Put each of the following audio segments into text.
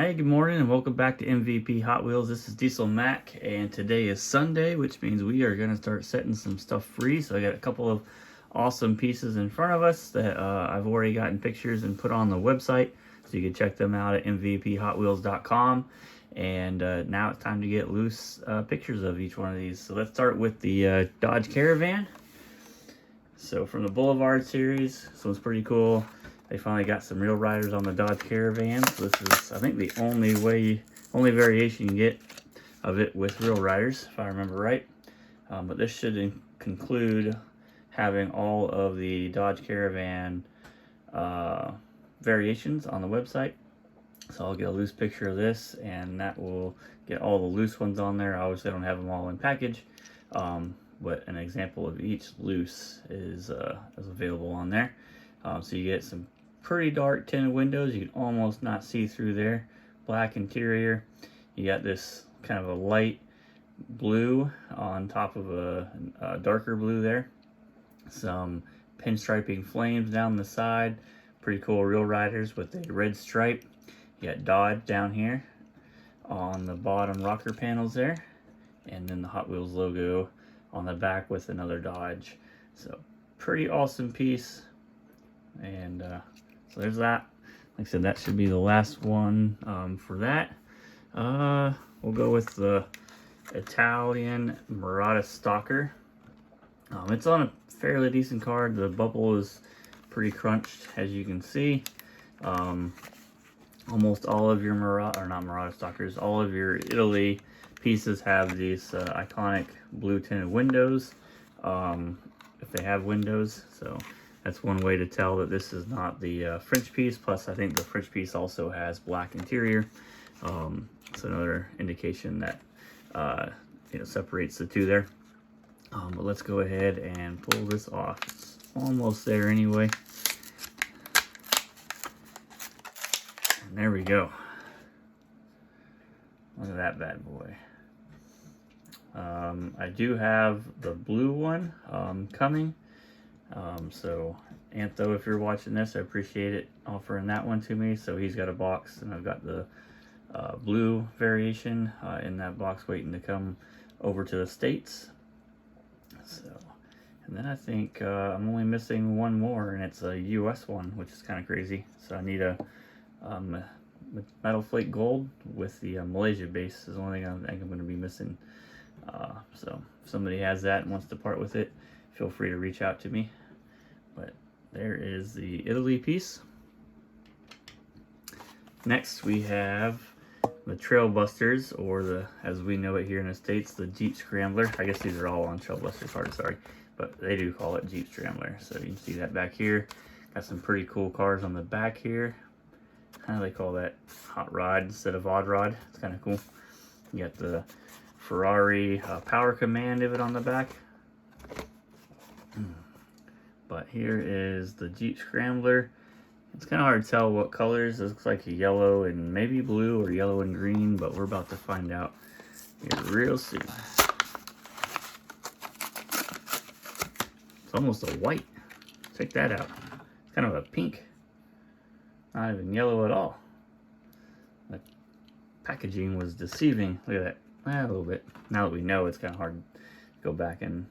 Hey, good morning and welcome back to MVP Hot Wheels. This is Diesel Mac and today is Sunday, which means we are going to start setting some stuff free. So I got a couple of awesome pieces in front of us that I've already gotten pictures and put on the website. So you can check them out at mvphotwheels.com. And now it's time to get loose pictures of each one of these. So let's start with the Dodge Caravan. So from the Boulevard series, this one's pretty cool. They finally got some real riders on the Dodge Caravan. So this is, I think, the only variation you can get of it with real riders, if I remember right. But this should conclude having all of the Dodge Caravan variations on the website. So I'll get a loose picture of this, and that will get all the loose ones on there. Obviously, I don't have them all in package, but an example of each loose is available on there. So you get some pretty dark tinted windows. You can almost not see through there. Black interior. You got this kind of a light blue on top of a darker blue there. Some pinstriping flames down the side. Pretty cool real riders with a red stripe. You got Dodge down here on the bottom rocker panels there. And then the Hot Wheels logo on the back with another Dodge. So pretty awesome piece. And so there's that. Like I said, that should be the last one for that. We'll go with the Italian Murata Stalker. It's on a fairly decent card. The bubble is pretty crunched, as you can see. Almost all of your Murata Stalkers, all of your Italy pieces have these iconic blue tinted windows, if they have windows. So that's one way to tell that this is not the French piece. Plus, I think the French piece also has black interior. It's another indication that separates the two there. But let's go ahead and pull this off. It's almost there anyway. And there we go. Look at that bad boy. I do have the blue one coming. So Antho, if you're watching this, I appreciate it offering that one to me. So he's got a box, and I've got the blue variation in that box waiting to come over to the States. So, and then I think I'm only missing one more, and it's a US one, which is kind of crazy. So I need a Metal Flake Gold with the Malaysia base is the only thing I think I'm going to be missing. So if somebody has that and wants to part with it, feel free to reach out to me. But there is the Italy piece. Next we have the Trailbusters, or the, as we know it here in the States, the Jeep Scrambler. I guess these are all on Trailbusters cards, sorry. But they do call it Jeep Scrambler. So you can see that back here. Got some pretty cool cars on the back here. How do they call that? Hot rod instead of odd rod. It's kind of cool. You got the Ferrari Power Command of it on the back. But here is the Jeep Scrambler. It's kind of hard to tell what colors. It looks like a yellow and maybe blue or yellow and green, but we're about to find out here real soon. It's almost a white. Check that out. It's kind of a pink. Not even yellow at all. The packaging was deceiving. Look at that. A little bit. Now that we know, it's kind of hard to go back and...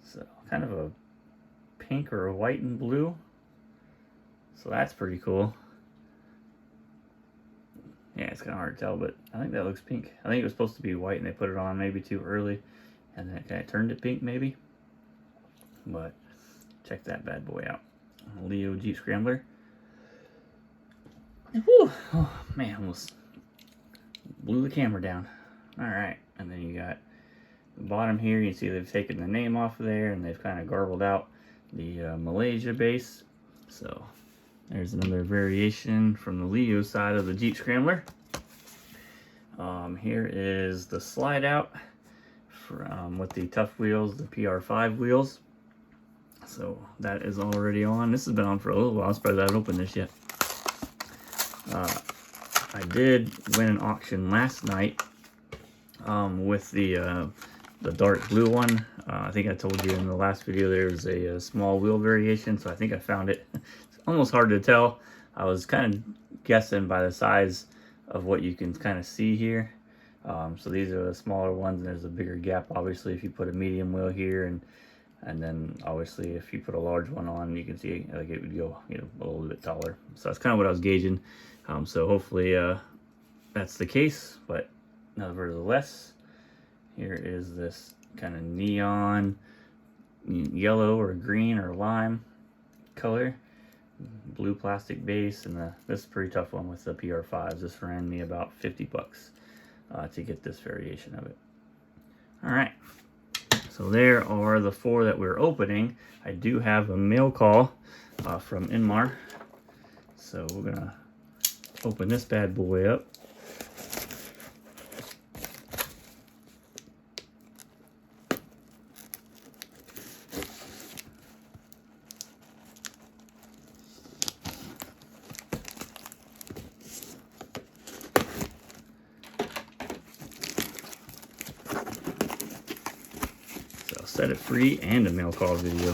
So, kind of a pink or a white and blue. So that's pretty cool. Yeah, it's kind of hard to tell, but I think that looks pink. I think it was supposed to be white and they put it on maybe too early, and then it kind of turned it pink maybe. But check that bad boy out. Leo Jeep Scrambler. Whew. Oh man, almost blew the camera down. Alright, and then you got the bottom here. You can see they've taken the name off of there and they've kind of garbled out the Malaysia base. So there's another variation from the Leo side of the Jeep Scrambler. Here is the slide out with the Tough Wheels, the PR5 wheels. So that is already on. This has been on for a little while. I'm surprised I haven't opened this yet. I did win an auction last night with the dark blue one. I think I told you in the last video there was a small wheel variation, so I think I found it. It's almost hard to tell. I was kind of guessing by the size of what you can kind of see here. So these are the smaller ones, and there's a bigger gap obviously if you put a medium wheel here, and then obviously if you put a large one on, you can see like it would go, you know, a little bit taller. So that's kind of what I was gauging. So hopefully that's the case, but nevertheless, here is this kind of neon yellow or green or lime color, blue plastic base, and this is a pretty tough one with the PR5s. This ran me about 50 bucks to get this variation of it. All right, so there are the 4 that we're opening. I do have a mail call from Inmar, so we're gonna open this bad boy up. Set it free and a mail call video.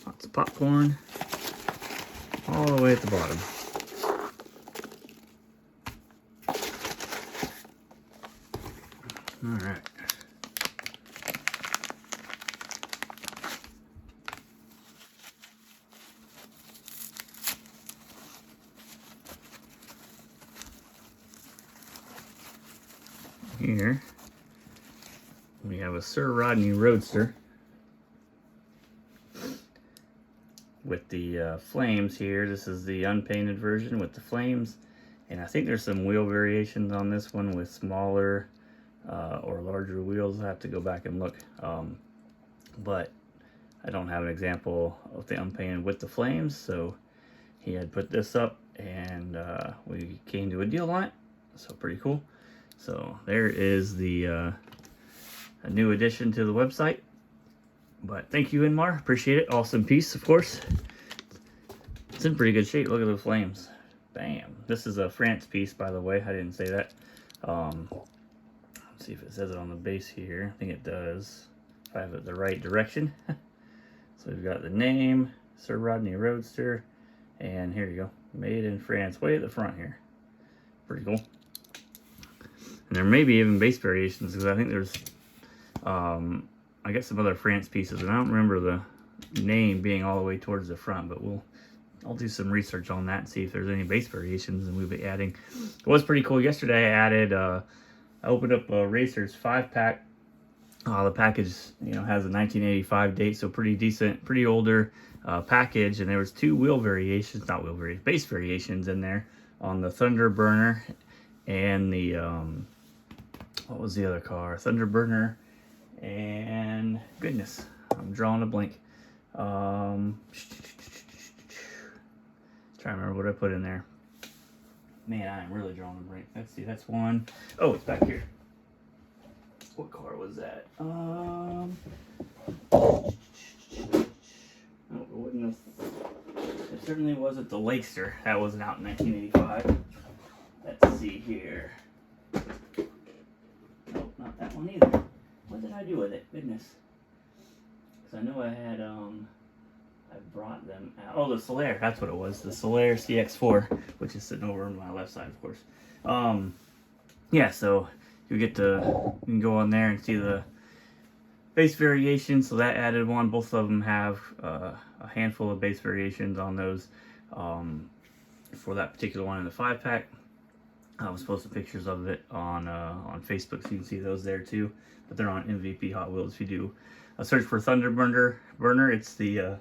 Lots of popcorn all the way at the bottom. All right. Here we have a Sir Rodney Roadster with the flames here. This is the unpainted version with the flames, and I think there's some wheel variations on this one with smaller or larger wheels. I have to go back and look, but I don't have an example of the unpainted with the flames, so he had put this up, and we came to a deal on it, so pretty cool. So there is the a new addition to the website. But thank you, Inmar. Appreciate it. Awesome piece, of course. It's in pretty good shape. Look at the flames. Bam. This is a France piece, by the way. I didn't say that. Let's see if it says it on the base here. I think it does, if I have it the right direction. So we've got the name, Sir Rodney Roadster, and here you go. Made in France, way at the front here. Pretty cool. And there may be even base variations, because I think there's, I got some other France pieces, and I don't remember the name being all the way towards the front, but I'll do some research on that and see if there's any base variations, and we'll be adding. It was pretty cool. Yesterday I added, I opened up a Racers 5-pack. The package, you know, has a 1985 date, so pretty decent, pretty older package, and there was 2 wheel variations, not wheel variations, base variations in there on the Thunderburner and the, what was the other car? Thunderburner and, goodness, I'm drawing a blank. Trying to remember what I put in there. Man, I'm really drawing a blank. Let's see, that's one. Oh, it's back here. What car was that? No, it wouldn't have. It certainly wasn't the Lakester. That wasn't out in 1985. Let's see here. Nope, not that one either. What did I do with it? Goodness. Because I know I had, I brought them out. Oh, the Solaire. That's what it was. The Solaire CX4, which is sitting over on my left side, of course. Yeah, so you can go on there and see the base variations. So that added one. Both of them have a handful of base variations on those. For that particular one in the 5-pack, I was posting pictures of it on Facebook, so you can see those there too. But they're on MVP Hot Wheels. If you do a search for Thunderburner, it's the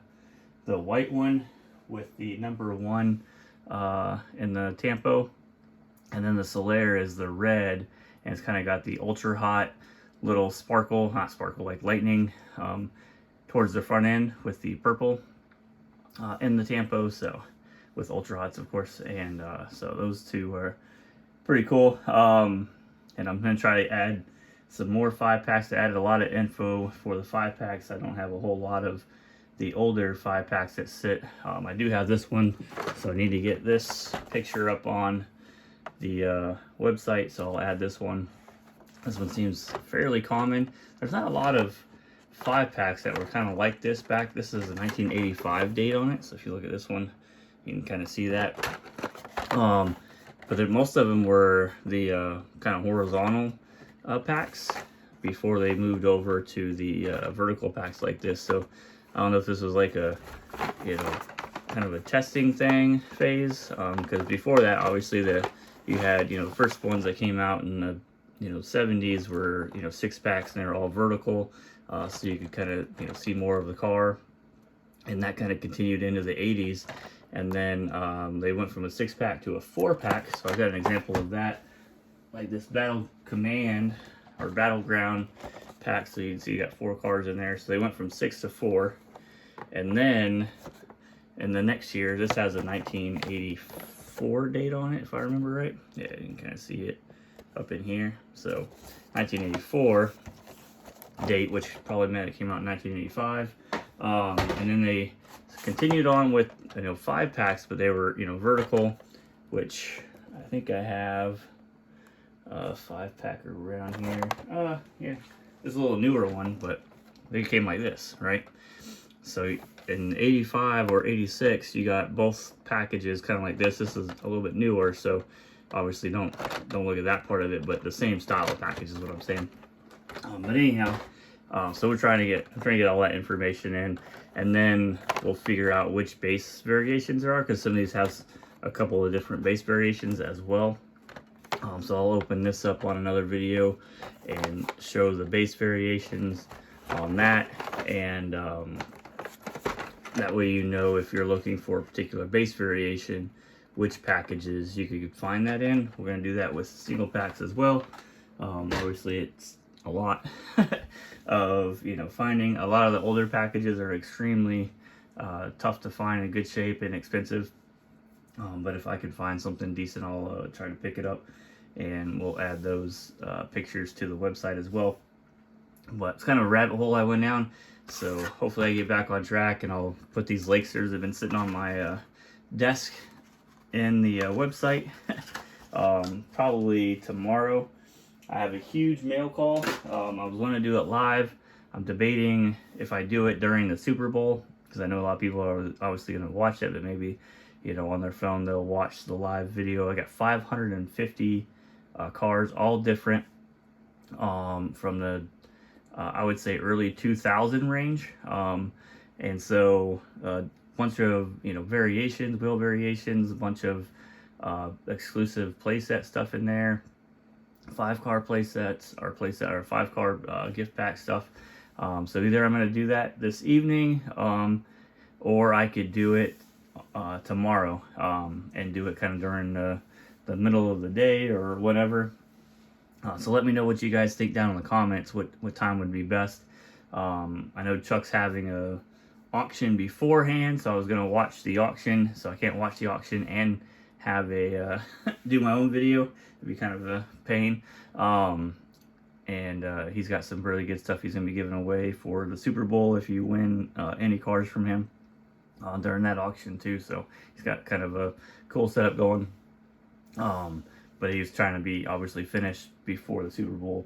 white one with the number 1 in the Tampo, and then the Solaire is the red, and it's kind of got the ultra hot little sparkle, not sparkle, like lightning towards the front end with the purple in the Tampo, so with ultra hots, of course. And so those 2 are pretty cool. And I'm going to try to add some more 5-packs. I added a lot of info for the 5-packs. I don't have a whole lot of the older 5-packs that sit. I do have this one, so I need to get this picture up on the website, so I'll add this one. This one seems fairly common. There's not a lot of 5-packs that were kind of like this back. This is a 1985 date on it, so if you look at this one, you can kind of see that. But most of them were the kind of horizontal packs before they moved over to the vertical packs like this. So I don't know if this was like a, you know, kind of a testing thing phase, because before that, obviously you had, you know, the first ones that came out in the, you know, 70s were, you know, 6-packs, and they were all vertical, so you could kind of, you know, see more of the car, and that kind of continued into the 80s, and then they went from a 6-pack to a 4-pack. So I got an example of that, like this Battle Command or Battleground pack. So you can see you got 4 cars in there. So they went from 6 to 4, and then in the next year, this has a 1984 date on it, if I remember right. Yeah, you can kind of see it up in here. So 1984 date, which probably meant it came out in 1985. And then they continued on with, you know, 5-packs, but they were, you know, vertical, which I think I have a 5-pack around here. Yeah, there's a little newer one, but they came like this, right? So in 85 or 86, you got both packages kind of like this. This is a little bit newer, so obviously don't look at that part of it, but the same style of package is what I'm saying. But anyhow, so I'm trying to get all that information in, and then we'll figure out which base variations there are, because some of these have a couple of different base variations as well. So I'll open this up on another video and show the base variations on that, and that way you know if you're looking for a particular base variation, which packages you could find that in. We're going to do that with single packs as well. Obviously it's a lot of, you know, finding. A lot of the older packages are extremely tough to find, in good shape, and expensive. But if I can find something decent, I'll try to pick it up, and we'll add those pictures to the website as well. But it's kind of a rabbit hole I went down, so hopefully I get back on track, and I'll put these Lakesters that have been sitting on my desk in the website probably tomorrow. I have a huge mail call. I was going to do it live. I'm debating if I do it during the Super Bowl, because I know a lot of people are obviously going to watch it, but maybe, you know, on their phone they'll watch the live video. I got 550 cars, all different, from the I would say early 2000 range, and so a bunch of, you know, variations, wheel variations, a bunch of exclusive playset stuff in there, 5-car playsets, or 5-car gift pack stuff. So either I'm going to do that this evening, or I could do it tomorrow, and do it kind of during the middle of the day or whatever. So let me know what you guys think down in the comments, what time would be best. I know Chuck's having a auction beforehand, so I was going to watch the auction, so I can't watch the auction and have a do my own video. It'd be kind of a pain. And he's got some really good stuff he's going to be giving away for the Super Bowl if you win any cars from him during that auction too. So he's got kind of a cool setup going. But he's trying to be obviously finished before the Super Bowl.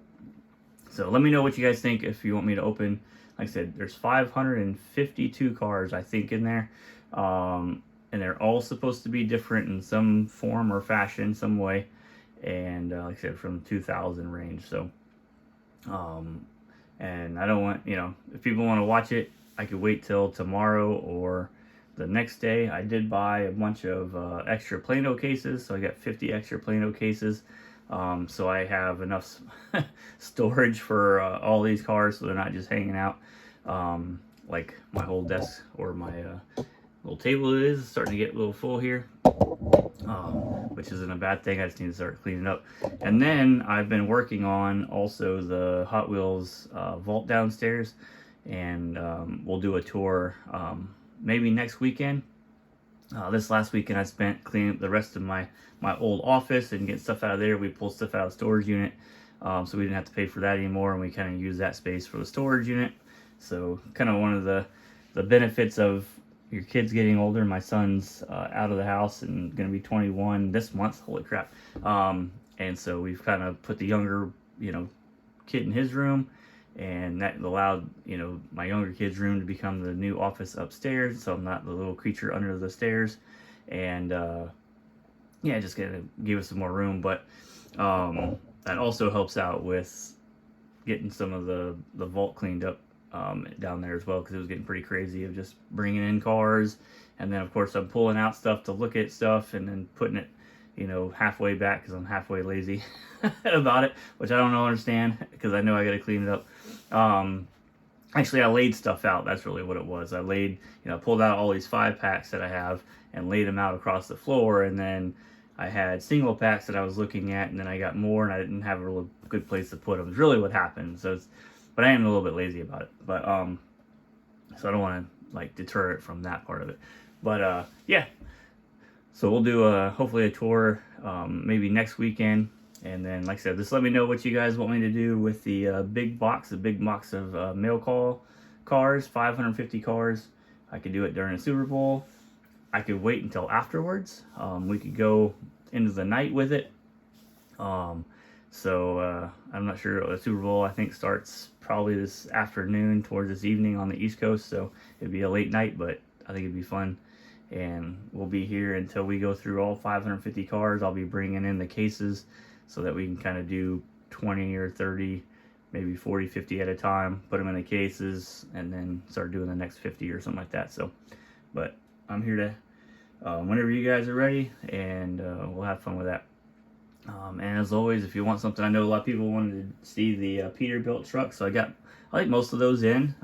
So let me know what you guys think if you want me to open. Like I said, there's 552 cars, I think, in there. And they're all supposed to be different in some form or fashion, some way. And like I said, from the 2000 range. So, and I don't want, you know, if people want to watch it, I could wait till tomorrow or the next day. I did buy a bunch of extra Plano cases, so I got 50 extra Plano cases. So I have enough storage for all these cars, so they're not just hanging out like my whole desk or my little table is starting to get a little full here, which isn't a bad thing. I just need to start cleaning up. And then I've been working on also the Hot Wheels vault downstairs, and we'll do a tour maybe next weekend. This last weekend I spent cleaning up the rest of my old office and getting stuff out of there. We pulled stuff out of the storage unit, so we didn't have to pay for that anymore, and we kind of use that space for the storage unit. So kind of one of the benefits of your kids getting older. My son's out of the house and going to be 21 this month. Holy crap. And so we've kind of put the younger, you know, kid in his room, and that allowed, you know, my younger kids' room to become the new office upstairs, so I'm not the little creature under the stairs. And yeah, just gonna give us some more room. But that also helps out with getting some of the vault cleaned up down there as well, because it was getting pretty crazy of just bringing in cars, and then of course I'm pulling out stuff to look at stuff and then putting it, you know, halfway back because I'm halfway lazy about it, which I don't understand, because I know I got to clean it up. Actually, I laid stuff out. That's really what it was. I laid, you know, pulled out all these 5-packs that I have and laid them out across the floor, and then I had single packs that I was looking at, and then I got more, and I didn't have a real good place to put them. It's really what happened. So, but I am a little bit lazy about it. But so I don't want to like deter it from that part of it. But yeah. So we'll do hopefully a tour maybe next weekend, and then like I said, just let me know what you guys want me to do with the big box of mail call cars, 550 cars. I could do it during the Super Bowl. I could wait until afterwards. We could go into the night with it. So I'm not sure. The Super Bowl, I think, starts probably this afternoon towards this evening on the East Coast, so it'd be a late night, but I think it'd be fun. And we'll be here until we go through all 550 cars. I'll be bringing in the cases so that we can kind of do 20 or 30, maybe 40, 50 at a time, put them in the cases, and then start doing the next 50 or something like that. So, but I'm here to whenever you guys are ready, and we'll have fun with that. And as always, if you want something, I know a lot of people wanted to see the Peterbilt truck, so I think most of those in.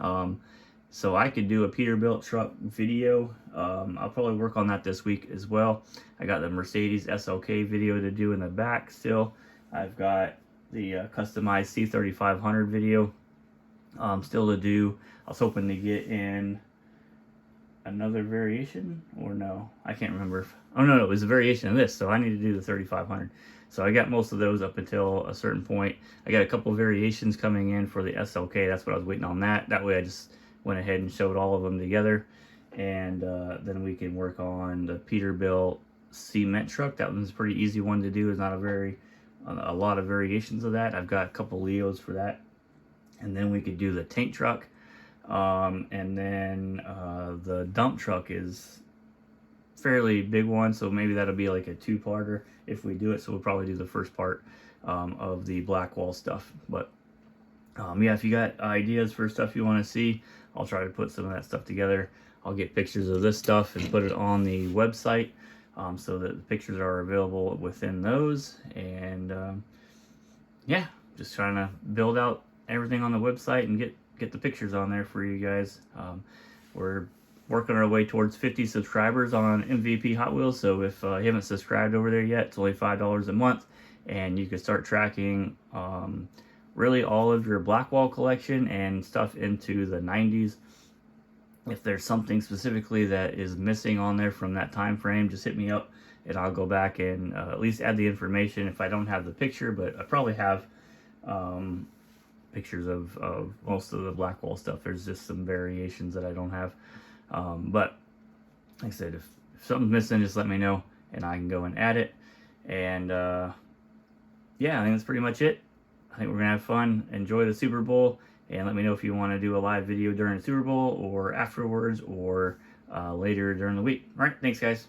So I could do a Peterbilt truck video. I'll probably work on that this week as well. I got the Mercedes SLK video to do in the back still. I've got the customized C3500 video still to do. I was hoping to get in another variation, or no, I can't remember. Oh no, it was a variation of this, so I need to do the 3500. So I got most of those up until a certain point. I got a couple of variations coming in for the SLK. That's what I was waiting on that. That way I just went ahead and showed all of them together, and then we can work on the Peterbilt cement truck. That one's a pretty easy one to do. There's not a lot of variations of that. I've got a couple Leos for that, and then we could do the tank truck, and then the dump truck is fairly big one, so maybe that'll be like a 2-parter if we do it. So we'll probably do the first part of the Blackwall stuff. But yeah, if you got ideas for stuff you want to see, I'll try to put some of that stuff together. I'll get pictures of this stuff and put it on the website so that the pictures are available within those. And yeah, just trying to build out everything on the website and get the pictures on there for you guys. We're working our way towards 50 subscribers on MVP Hot Wheels, so if you haven't subscribed over there yet, it's only $5 a month, and you can start tracking really all of your Blackwall collection and stuff into the 90s. If there's something specifically that is missing on there from that time frame, just hit me up and I'll go back and at least add the information if I don't have the picture, but I probably have pictures of most of the Blackwall stuff. There's just some variations that I don't have. But like I said, if something's missing, just let me know and I can go and add it. And yeah, I think that's pretty much it. I think we're going to have fun, enjoy the Super Bowl, and let me know if you want to do a live video during the Super Bowl or afterwards or later during the week. All right, thanks guys.